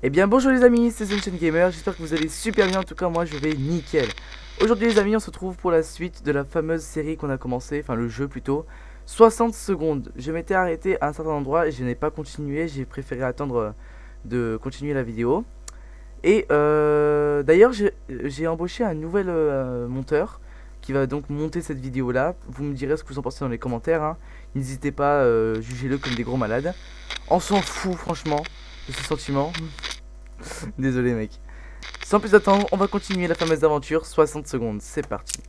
Eh bien bonjour les amis, c'est Sunshine Gamer, j'espère que vous allez super bien, en tout cas moi je vais nickel. Aujourd'hui les amis, on se retrouve pour la suite de la fameuse série qu'on a commencé, enfin le jeu plutôt, 60 secondes. Je m'étais arrêté à un certain endroit et je n'ai pas continué, j'ai préféré attendre de continuer la vidéo. Et d'ailleurs j'ai embauché un nouvel monteur qui va donc monter cette vidéo là. Vous me direz ce que vous en pensez dans les commentaires, hein. N'hésitez pas, jugez-le comme des gros malades. On s'en fout franchement de ce sentiment. Désolé mec. Sans plus attendre, on va continuer la fameuse aventure, 60 secondes, c'est parti.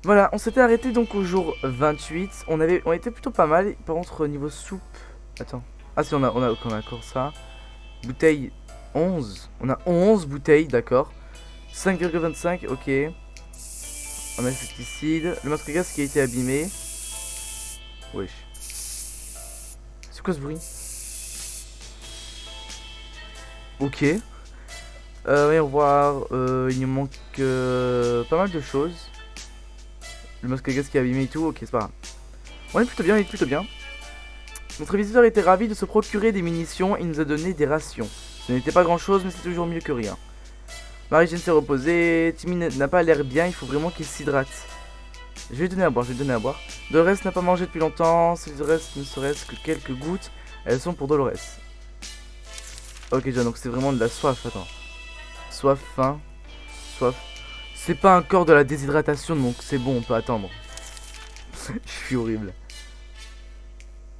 Voilà, on s'était arrêté donc au jour 28, on était plutôt pas mal, par contre niveau soupe, attends, ah si on a encore ça, bouteille 11, on a 11 bouteilles, d'accord, 5,25, ok, on a insecticide, le masque à gaz qui a été abîmé, wesh, c'est quoi ce bruit? Ok. Voyons voir, il nous manque pas mal de choses. Le masque à gaz qui est abîmé et tout, ok c'est pas grave. On est plutôt bien, on est plutôt bien. Notre visiteur était ravi de se procurer des munitions et nous a donné des rations. Ce n'était pas grand chose mais c'est toujours mieux que rien. Marie-Jeanne s'est reposée, Timmy n'a pas l'air bien, il faut vraiment qu'il s'hydrate. Je vais lui donner à boire, je vais lui donner à boire. Dolores n'a pas mangé depuis longtemps, s'il reste ne serait-ce que quelques gouttes, elles sont pour Dolores. Ok déjà donc c'est vraiment de la soif, attends. Soif, faim, soif. C'est pas encore de la déshydratation donc c'est bon, on peut attendre. Je suis horrible.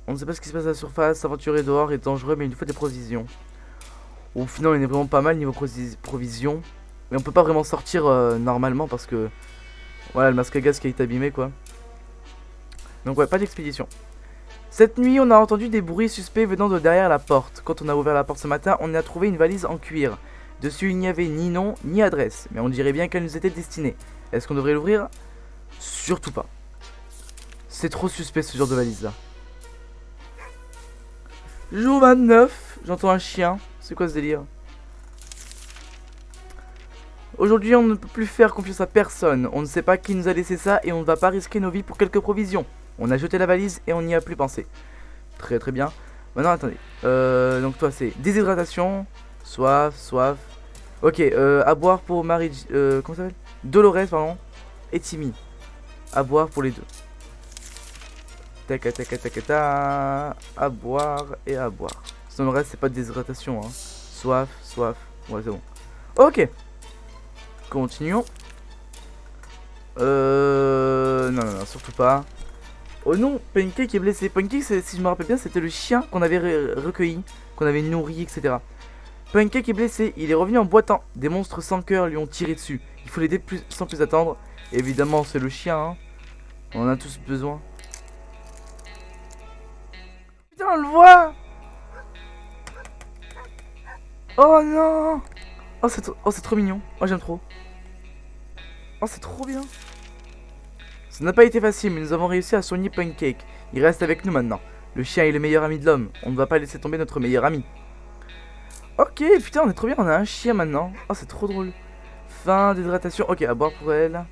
On ne sait pas ce qui se passe à la surface, s'aventurer dehors est dangereux mais il nous faut des provisions. Au final on est vraiment pas mal niveau provisions. Mais on peut pas vraiment sortir normalement parce que... Voilà le masque à gaz qui a été abîmé quoi. Donc ouais, pas d'expédition. Cette nuit on a entendu des bruits suspects venant de derrière la porte. Quand on a ouvert la porte ce matin, on a trouvé une valise en cuir. Dessus il n'y avait ni nom ni adresse, mais on dirait bien qu'elle nous était destinée. Est-ce qu'on devrait l'ouvrir? Surtout pas. C'est trop suspect ce genre de valise là. Jour 29, j'entends un chien. C'est quoi ce délire? Aujourd'hui on ne peut plus faire confiance à personne. On ne sait pas qui nous a laissé ça et on ne va pas risquer nos vies pour quelques provisions. On a jeté la valise et on n'y a plus pensé. Très très bien. Maintenant attendez. Donc toi c'est déshydratation, soif, soif. Ok, à boire pour Marie... comment ça s'appelle? Dolores, pardon. Et Timmy. À boire pour les deux. Tac, tac, tac, tac, tac. À boire et à boire. Sinon le reste c'est pas de déshydratation, hein. Soif, soif. Ouais, c'est bon. Ok. Continuons. Non, non, non, surtout pas. Oh non, Pancake est blessé. Pancake, si je me rappelle bien, c'était le chien qu'on avait recueilli, qu'on avait nourri, etc. Pancake est blessé, il est revenu en boitant. Des monstres sans cœur lui ont tiré dessus. Il faut l'aider sans plus attendre. Évidemment, c'est le chien, hein. On en a tous besoin. Putain, on le voit. Oh non. Oh, c'est trop mignon. Oh, j'aime trop. Oh, c'est trop bien. Ça n'a pas été facile, mais nous avons réussi à soigner Pancake. Il reste avec nous maintenant. Le chien est le meilleur ami de l'homme. On ne va pas laisser tomber notre meilleur ami. Ok, putain, on est trop bien, on a un chien maintenant. Oh, c'est trop drôle. Fin d'hydratation. Ok, à boire pour elle.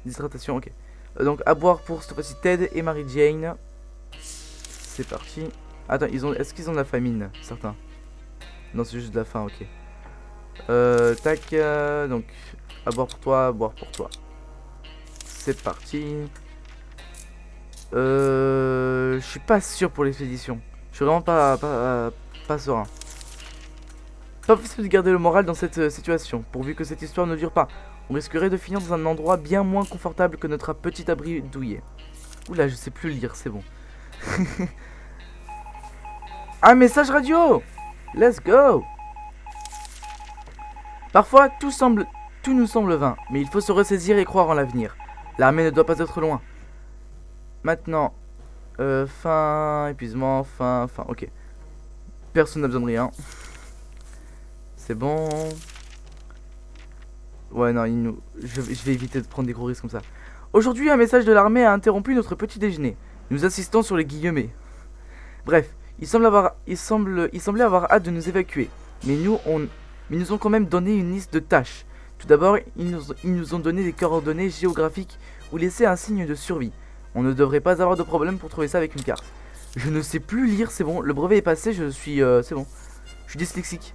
Déshydratation, ok. Donc, à boire pour cette fois-ci Ted et Mary Jane. C'est parti. Attends, est-ce qu'ils ont de la famine? Certains. Non, c'est juste de la faim, ok. Tac. Donc, à boire pour toi, à boire pour toi. C'est parti. Je suis pas sûr pour l'expédition. Je suis vraiment pas serein. Pas possible de garder le moral dans cette situation, pourvu que cette histoire ne dure pas. On risquerait de finir dans un endroit bien moins confortable que notre petit abri douillet. Oula, je sais plus lire, c'est bon. Un message radio! Let's go! Parfois, tout nous semble vain, mais il faut se ressaisir et croire en l'avenir. L'armée ne doit pas être loin. Maintenant, faim, épuisement, faim, ok. Personne n'a besoin de rien. C'est bon. Ouais, non, je vais éviter de prendre des gros risques comme ça. Aujourd'hui, un message de l'armée a interrompu notre petit déjeuner. Nous assistons sur les guillemets. Bref, il semblait avoir hâte de nous évacuer. Mais nous ont quand même donné une liste de tâches. Tout d'abord, ils nous ont donné des coordonnées géographiques ou laissé un signe de survie. On ne devrait pas avoir de problème pour trouver ça avec une carte. Je ne sais plus lire, c'est bon. Le brevet est passé, c'est bon. suis dyslexique.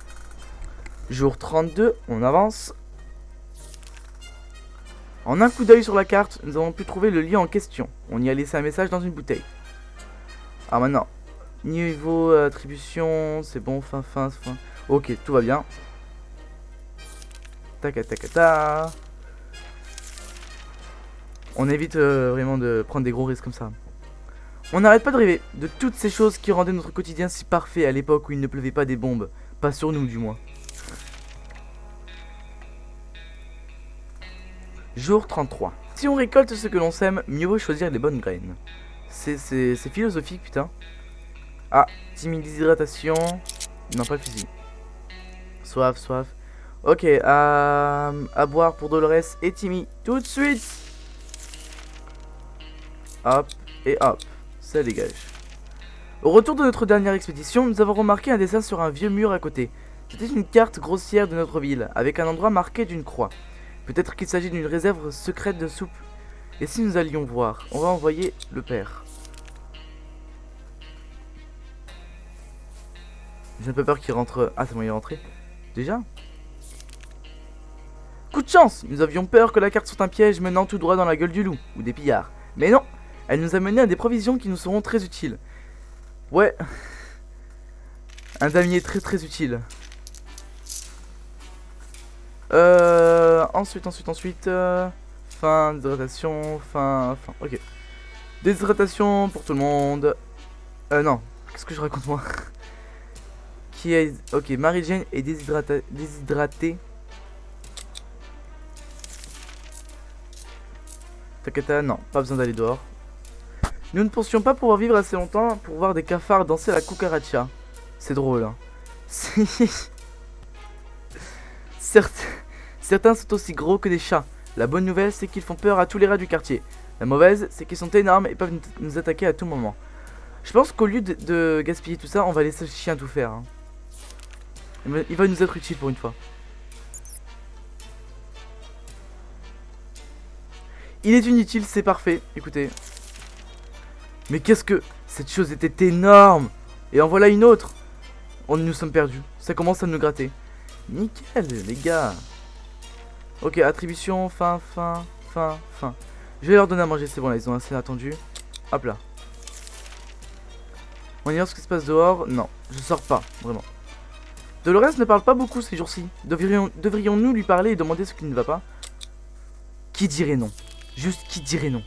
Jour 32, on avance. En un coup d'œil sur la carte, nous avons pu trouver le lieu en question. On y a laissé un message dans une bouteille. Ah maintenant, niveau attribution, c'est bon, fin. Ok, tout va bien. Tac. On évite vraiment de prendre des gros risques comme ça. On n'arrête pas de rêver de toutes ces choses qui rendaient notre quotidien si parfait à l'époque où il ne pleuvait pas des bombes. Pas sur nous du moins. Jour 33. Si on récolte ce que l'on sème, mieux vaut choisir les bonnes graines. C'est philosophique, putain. Ah, timide déshydratation. Non, pas le fusil. Soif. Ok, à boire pour Dolores et Timmy tout de suite. Hop, et hop, ça dégage. Au retour de notre dernière expédition, nous avons remarqué un dessin sur un vieux mur à côté. C'était une carte grossière de notre ville, avec un endroit marqué d'une croix. Peut-être qu'il s'agit d'une réserve secrète de soupe. Et si nous allions voir, on va envoyer le père. J'ai un peu peur qu'il rentre... Ah, c'est bon, il est rentré. Déjà ? Coup de chance! Nous avions peur que la carte soit un piège menant tout droit dans la gueule du loup, ou des pillards. Mais non! Elle nous a mené à des provisions qui nous seront très utiles. Ouais. Un damier très utile. Ensuite. Fin, déshydratation, fin. Ok. Déshydratation pour tout le monde. Non. Qu'est-ce que je raconte moi? Qui est... Ok, Mary Jane est déshydratée. Takata, non, pas besoin d'aller dehors. Nous ne pensions pas pouvoir vivre assez longtemps pour voir des cafards danser la cucaracha. C'est drôle, hein. Certains sont aussi gros que des chats. La bonne nouvelle, c'est qu'ils font peur à tous les rats du quartier. La mauvaise, c'est qu'ils sont énormes et peuvent nous attaquer à tout moment. Je pense qu'au lieu de gaspiller tout ça, on va laisser le chien tout faire, hein. Il va nous être utile pour une fois. Il est inutile, c'est parfait. Écoutez. Mais qu'est-ce que... Cette chose était énorme. Et en voilà une autre. Nous sommes perdus. Ça commence à nous gratter. Nickel, les gars. Ok, attribution, fin. Je vais leur donner à manger, c'est bon, là, ils ont assez attendu. Hop là. On ignore ce qui se passe dehors. Non, je sors pas, vraiment. Dolores ne parle pas beaucoup ces jours-ci. Devrions-nous lui parler et demander ce qui ne va pas? Qui dirait non? Juste qui dirait non?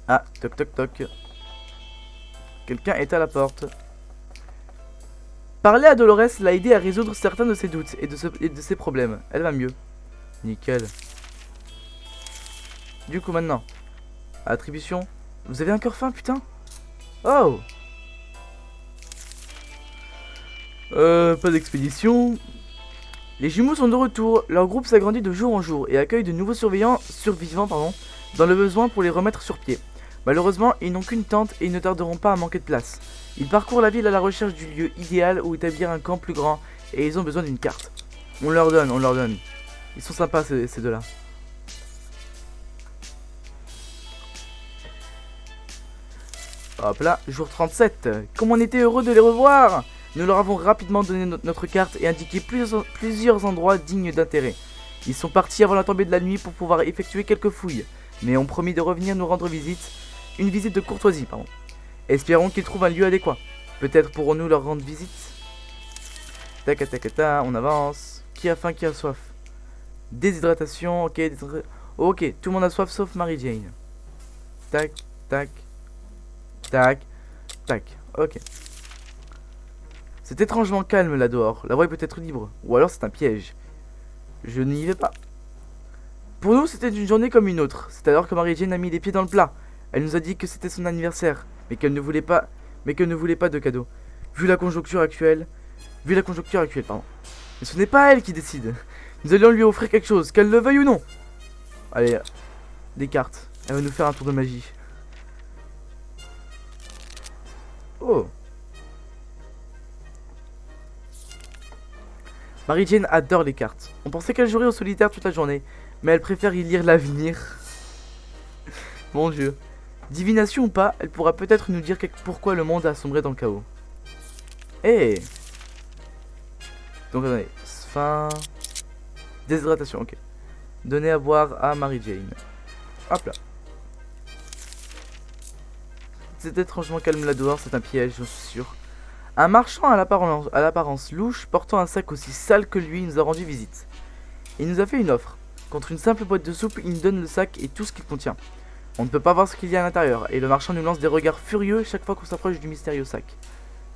Ah, toc. Quelqu'un est à la porte. Parler à Dolores l'a aidé à résoudre certains de ses doutes et de ses problèmes. Elle va mieux. Nickel. Du coup maintenant, attribution. Vous avez encore faim, putain? Oh! Pas d'expédition. Les jumeaux sont de retour. Leur groupe s'agrandit de jour en jour et accueille de nouveaux survivants dans le besoin pour les remettre sur pied. Malheureusement, ils n'ont qu'une tente et ils ne tarderont pas à manquer de place. Ils parcourent la ville à la recherche du lieu idéal où établir un camp plus grand et ils ont besoin d'une carte. On leur donne. Ils sont sympas ces deux-là. Hop là, jour 37. Comme on était heureux de les revoir! Nous leur avons rapidement donné notre carte et indiqué plusieurs endroits dignes d'intérêt. Ils sont partis avant la tombée de la nuit pour pouvoir effectuer quelques fouilles, mais ont promis de revenir nous rendre visite. Une visite de courtoisie, pardon. Espérons qu'ils trouvent un lieu adéquat. Peut-être pourrons-nous leur rendre visite. Tac, on avance. Qui a faim, qui a soif? Déshydratation, ok. Ok, tout le monde a soif sauf Mary Jane. Tac. Ok. C'est étrangement calme là dehors. La voie peut être libre. Ou alors c'est un piège. Je n'y vais pas. Pour nous, c'était une journée comme une autre. C'est alors que Mary Jane a mis les pieds dans le plat. Elle nous a dit que c'était son anniversaire, mais qu'elle ne voulait pas de cadeau. Vu la conjoncture actuelle, pardon. Mais ce n'est pas elle qui décide. Nous allions lui offrir quelque chose, qu'elle le veuille ou non. Allez, des cartes. Elle va nous faire un tour de magie. Oh. Mary Jane adore les cartes. On pensait qu'elle jouerait au solitaire toute la journée, mais elle préfère y lire l'avenir. Mon Dieu. Divination ou pas, elle pourra peut-être nous dire pourquoi le monde a sombré dans le chaos. Eh. Donc attendez, faim, déshydratation, ok. Donner à boire à Mary Jane. Hop là. C'est étrangement calme là dehors, c'est un piège, j'en suis sûr. Un marchand à l'apparence louche, portant un sac aussi sale que lui, nous a rendu visite. Il nous a fait une offre. Contre une simple boîte de soupe, il nous donne le sac et tout ce qu'il contient. On ne peut pas voir ce qu'il y a à l'intérieur, et le marchand nous lance des regards furieux chaque fois qu'on s'approche du mystérieux sac.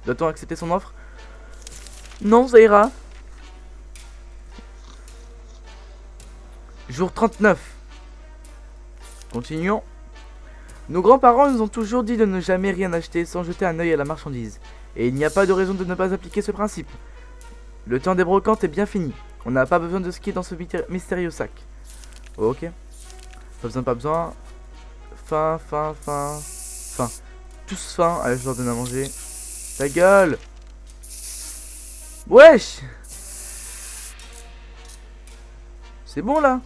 Doit-on accepter son offre? Non, ça ira. Jour 39. Continuons. Nos grands-parents nous ont toujours dit de ne jamais rien acheter sans jeter un œil à la marchandise. Et il n'y a pas de raison de ne pas appliquer ce principe. Le temps des brocantes est bien fini. On n'a pas besoin de ce qui est dans ce mystérieux sac. Ok. Pas besoin, pas besoin. Faim. Tous faim. Allez, je leur donne à manger. Ta gueule. Wesh. C'est bon là.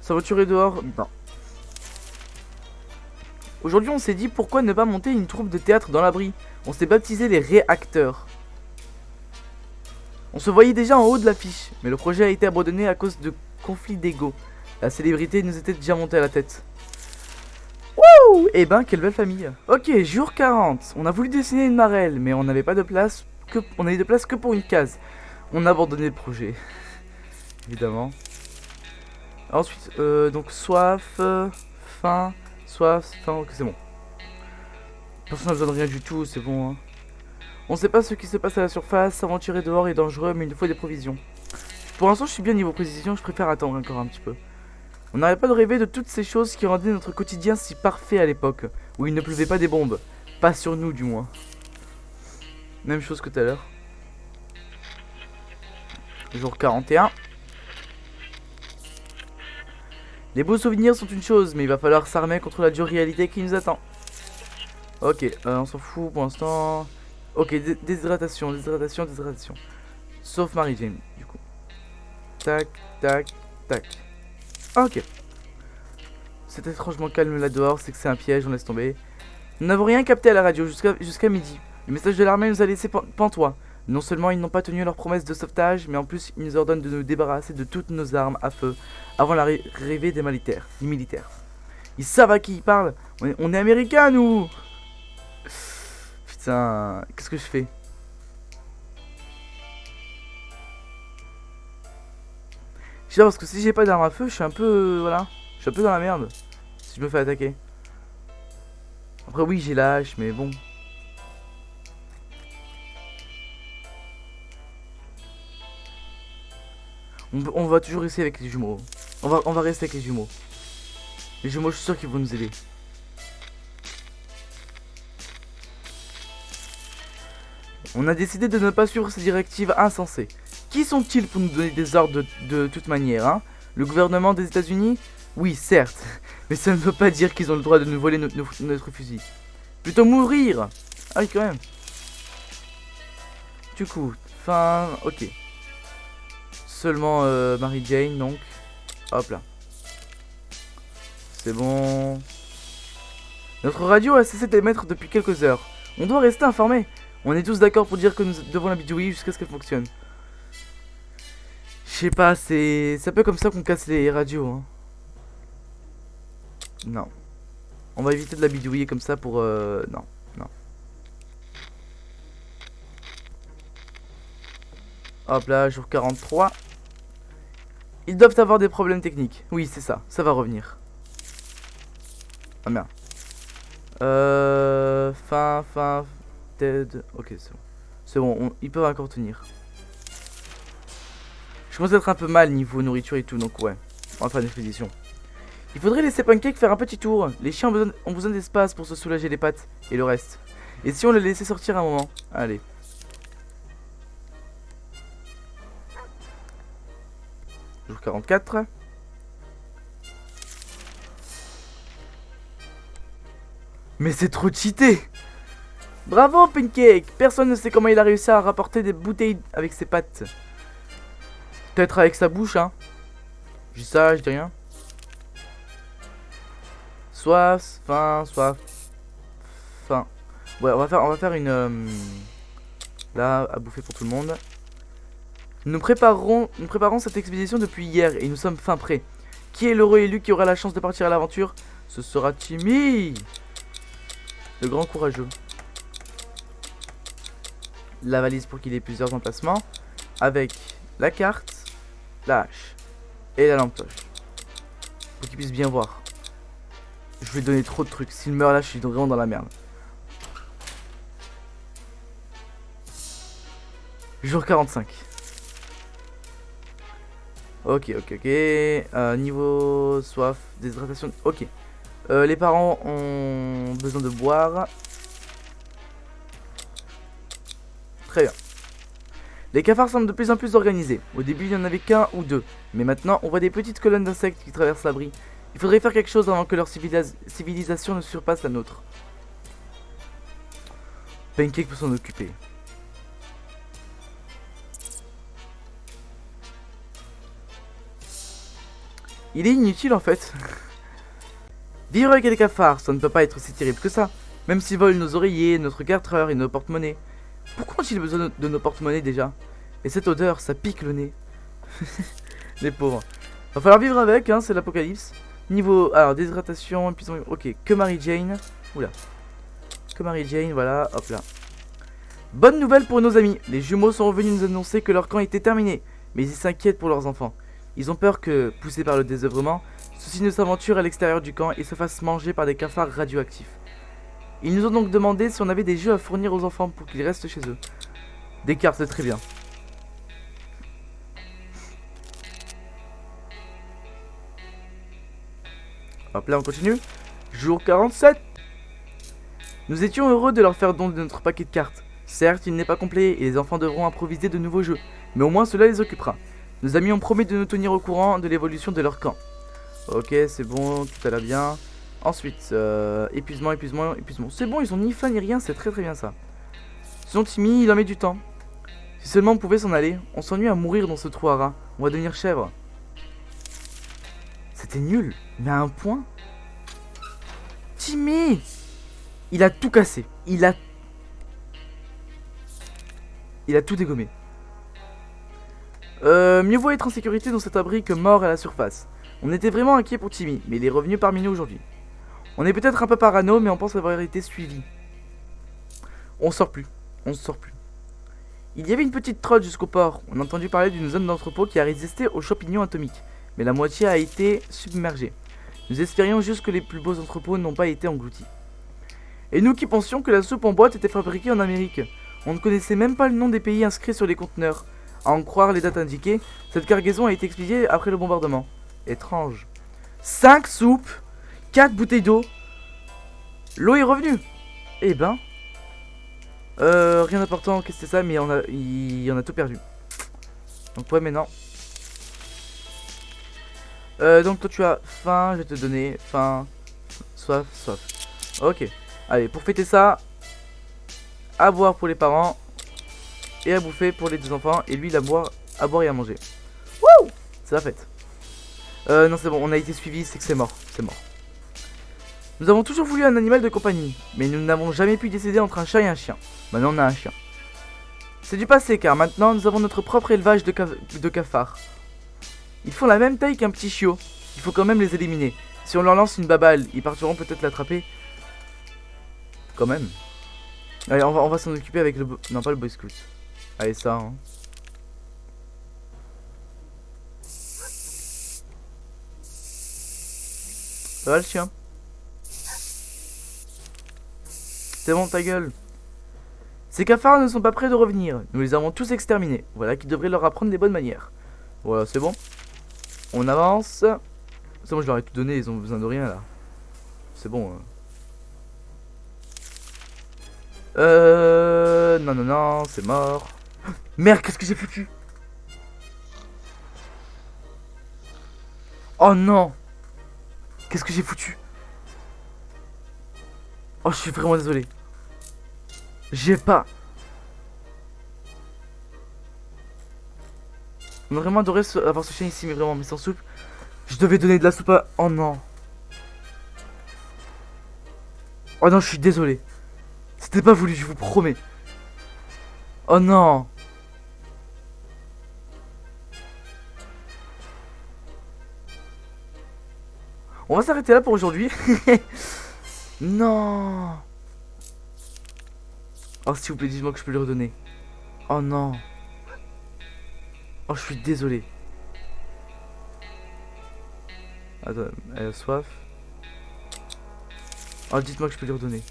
Sa voiture est dehors. Non. Aujourd'hui, on s'est dit pourquoi ne pas monter une troupe de théâtre dans l'abri. On s'est baptisé les réacteurs. On se voyait déjà en haut de l'affiche, mais le projet a été abandonné à cause de conflits d'ego. La célébrité nous était déjà montée à la tête. Wouh! Eh ben, quelle belle famille. Ok, jour 40. On a voulu dessiner une marelle, mais on n'avait pas de place on avait de place que pour une case. On a abandonné le projet. Évidemment. Ensuite, donc soif, faim, ok, c'est bon. Personne n'a besoin de rien du tout, c'est bon. Hein. On sait pas ce qui se passe à la surface, s'aventurer dehors est dangereux, mais il nous faut des provisions. Pour l'instant, je suis bien niveau précision, je préfère attendre encore un petit peu. On n'arrête pas de rêver de toutes ces choses qui rendaient notre quotidien si parfait à l'époque, où il ne pleuvait pas des bombes. Pas sur nous, du moins. Même chose que tout à l'heure. Jour 41. Les beaux souvenirs sont une chose, mais il va falloir s'armer contre la dure réalité qui nous attend. Ok, on s'en fout pour l'instant. Ok, déshydratation. Sauf Mary Jane, du coup. Tac. Ok. C'est étrangement calme là dehors, c'est que c'est un piège, on laisse tomber. Nous n'avons rien capté à la radio jusqu'à midi. Le message de l'armée nous a laissé pantois. Non seulement ils n'ont pas tenu leur promesse de sauvetage, mais en plus ils nous ordonnent de nous débarrasser de toutes nos armes à feu avant l'arrivée des militaires. Ils savent à qui ils parlent. On est américains, nous. Putain, qu'est-ce que je fais? Je sais pas, parce que si j'ai pas d'arme à feu, je suis un peu... voilà. Je suis un peu dans la merde. Si je me fais attaquer. Après oui, j'ai la hache, mais bon. On va toujours rester avec les jumeaux. On va rester avec les jumeaux. Les jumeaux, je suis sûr qu'ils vont nous aider. On a décidé de ne pas suivre ces directives insensées. Qui sont-ils pour nous donner des ordres de toute manière, hein? Le gouvernement des États-Unis? Oui, certes. Mais ça ne veut pas dire qu'ils ont le droit de nous voler notre fusil. Plutôt mourir! Ah oui, quand même. Du coup, fin... ok. Seulement Mary Jane, donc. Hop là. C'est bon. Notre radio a cessé d'émettre depuis quelques heures. On doit rester informé. On est tous d'accord pour dire que nous devons la bidouiller jusqu'à ce qu'elle fonctionne. Je sais pas, c'est un peu comme ça qu'on casse les radios. Hein. Non. On va éviter de la bidouiller comme ça pour... non. Hop là, jour 43. Ils doivent avoir des problèmes techniques. Oui, c'est ça. Ça va revenir. Ah merde. Fin. Dead. Ok, c'est bon. C'est bon, ils peuvent encore tenir. Je commence à être un peu mal niveau nourriture et tout, donc ouais. On va faire une expédition. Il faudrait laisser Pancake faire un petit tour. Les chiens ont besoin d'espace pour se soulager les pattes et le reste. Et si on les laissait sortir un moment? Allez. Jour 44. Mais c'est trop cheaté! Bravo Pancake! Personne ne sait comment il a réussi à rapporter des bouteilles avec ses pattes. Peut-être avec sa bouche, hein. Je dis ça, je dis rien. Soif. Ouais, on va faire une... là, à bouffer pour tout le monde. Nous préparons cette expédition depuis hier et nous sommes fin prêts. Qui est l'heureux élu qui aura la chance de partir à l'aventure? Ce sera Timmy, le grand courageux. La valise pour qu'il ait plusieurs emplacements. Avec la carte, la hache et la lampe torche. Pour qu'il puisse bien voir. Je vais lui donner trop de trucs. S'il meurt là, je suis vraiment dans la merde. Jour 45. Ok. Niveau soif, déshydratation. Ok. Les parents ont besoin de boire. Très bien. Les cafards semblent de plus en plus organisés. Au début, il n'y en avait qu'un ou deux. Mais maintenant, on voit des petites colonnes d'insectes qui traversent l'abri. Il faudrait faire quelque chose avant que leur civilisation ne surpasse la nôtre. Pancake peut s'en occuper. Il est inutile en fait. Vivre avec des cafards, ça ne peut pas être si terrible que ça. Même s'ils volent nos oreillers, notre cartreur et nos porte-monnaies. Pourquoi ont-ils besoin de nos porte-monnaies déjà? Et cette odeur, ça pique le nez. Les pauvres. Va falloir vivre avec, hein, c'est l'apocalypse. Niveau... alors, déshydratation, épuisement... ok, que Mary Jane. Oula. Que Mary Jane, voilà, hop là. Bonne nouvelle pour nos amis. Les jumeaux sont revenus nous annoncer que leur camp était terminé. Mais ils s'inquiètent pour leurs enfants. Ils ont peur que, poussés par le désœuvrement, ceux-ci ne s'aventurent à l'extérieur du camp et se fassent manger par des cafards radioactifs. Ils nous ont donc demandé si on avait des jeux à fournir aux enfants pour qu'ils restent chez eux. Des cartes, c'est très bien. Hop là, on continue. Jour 47. Nous étions heureux de leur faire don de notre paquet de cartes. Certes, il n'est pas complet et les enfants devront improviser de nouveaux jeux, mais au moins cela les occupera. Nos amis ont promis de nous tenir au courant de l'évolution de leur camp. Ok, c'est bon, tout allait bien. Ensuite, épuisement. C'est bon, ils sont ni faim ni rien, c'est très bien ça. Sinon Timmy, il en met du temps. Si seulement on pouvait s'en aller, on s'ennuie à mourir dans ce trou à rats. On va devenir chèvre. C'était nul, mais à un point. Timmy, il a tout cassé. Il a tout dégommé. Mieux vaut être en sécurité dans cet abri que mort à la surface. On était vraiment inquiet pour Timmy, mais il est revenu parmi nous aujourd'hui. On est peut-être un peu parano, mais on pense avoir été suivi. On sort plus. Il y avait une petite trotte jusqu'au port. On a entendu parler d'une zone d'entrepôt qui a résisté aux champignons atomiques, mais la moitié a été submergée. Nous espérions juste que les plus beaux entrepôts n'ont pas été engloutis. Et nous qui pensions que la soupe en boîte était fabriquée en Amérique. On ne connaissait même pas le nom des pays inscrits sur les conteneurs. À en croire les dates indiquées, cette cargaison a été expédiée après le bombardement. Étrange. 5 soupes, 4 bouteilles d'eau. L'eau est revenue. Eh ben. Rien d'important, qu'est-ce que c'est ça, mais on a tout perdu. Donc ouais, mais non. Donc toi tu as faim, je vais te donner faim, soif. Ok. Allez, pour fêter ça, à boire pour les parents et à bouffer pour les deux enfants. Et lui, il a à boire et à manger. Wouh! C'est la fête. Non, c'est bon, on a été suivi, c'est que c'est mort. Nous avons toujours voulu un animal de compagnie, mais nous n'avons jamais pu décider entre un chat et un chien. Maintenant, on a un chien. C'est du passé, car maintenant, nous avons notre propre élevage de cafards. Ils font la même taille qu'un petit chiot. Il faut quand même les éliminer. Si on leur lance une baballe, ils partiront peut-être l'attraper. Quand même. Allez, on va s'en occuper avec le... non, pas le Boy Scout. Allez, ça, hein. Ça va le chien? C'est bon, ta gueule. Ces cafards ne sont pas prêts de revenir. Nous les avons tous exterminés. Voilà qui devrait leur apprendre les bonnes manières. Voilà, c'est bon. On avance. C'est bon, je leur ai tout donné, ils ont besoin de rien là. C'est bon. Non, c'est mort. Merde, qu'est-ce que j'ai foutu? Oh non. Qu'est-ce que j'ai foutu? Oh, je suis vraiment désolé. J'ai pas. On a vraiment adoré avoir ce chien ici, mais vraiment, mais sans soupe. Je devais donner de la soupe à... oh non. Oh non, je suis désolé. C'était pas voulu, je vous promets. Oh non. On va s'arrêter là pour aujourd'hui. Non. Oh s'il vous plaît, dites-moi que je peux lui redonner. Oh non. Oh je suis désolé. Attends, elle a soif. Oh dites-moi que je peux lui redonner.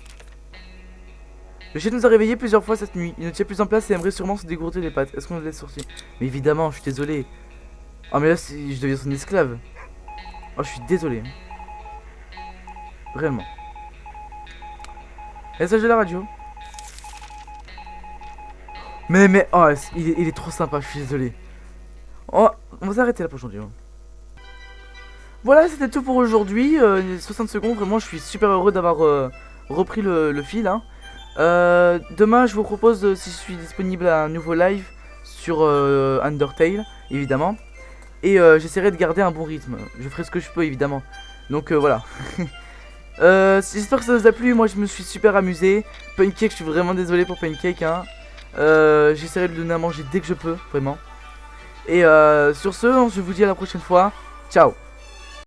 Le chien nous a réveillés plusieurs fois cette nuit. Il ne tient plus en place et aimerait sûrement se dégourdir les pattes. Est-ce qu'on le laisse sortir? Mais évidemment, je suis désolé. Oh mais là je deviens son esclave. Oh je suis désolé. Vraiment. Message de la radio. Mais oh il est trop sympa, je suis désolé. Oh, on va s'arrêter là pour aujourd'hui. Hein. Voilà, c'était tout pour aujourd'hui. 60 secondes, vraiment, je suis super heureux d'avoir repris le fil. Hein. Demain, je vous propose, si je suis disponible, à un nouveau live sur Undertale, évidemment. Et j'essaierai de garder un bon rythme. Je ferai ce que je peux, évidemment. Donc voilà. J'espère que ça vous a plu. Moi, je me suis super amusé. Pancake, je suis vraiment désolé pour Pancake. Hein. J'essaierai de lui donner à manger dès que je peux, vraiment. Et sur ce, je vous dis à la prochaine fois. Ciao.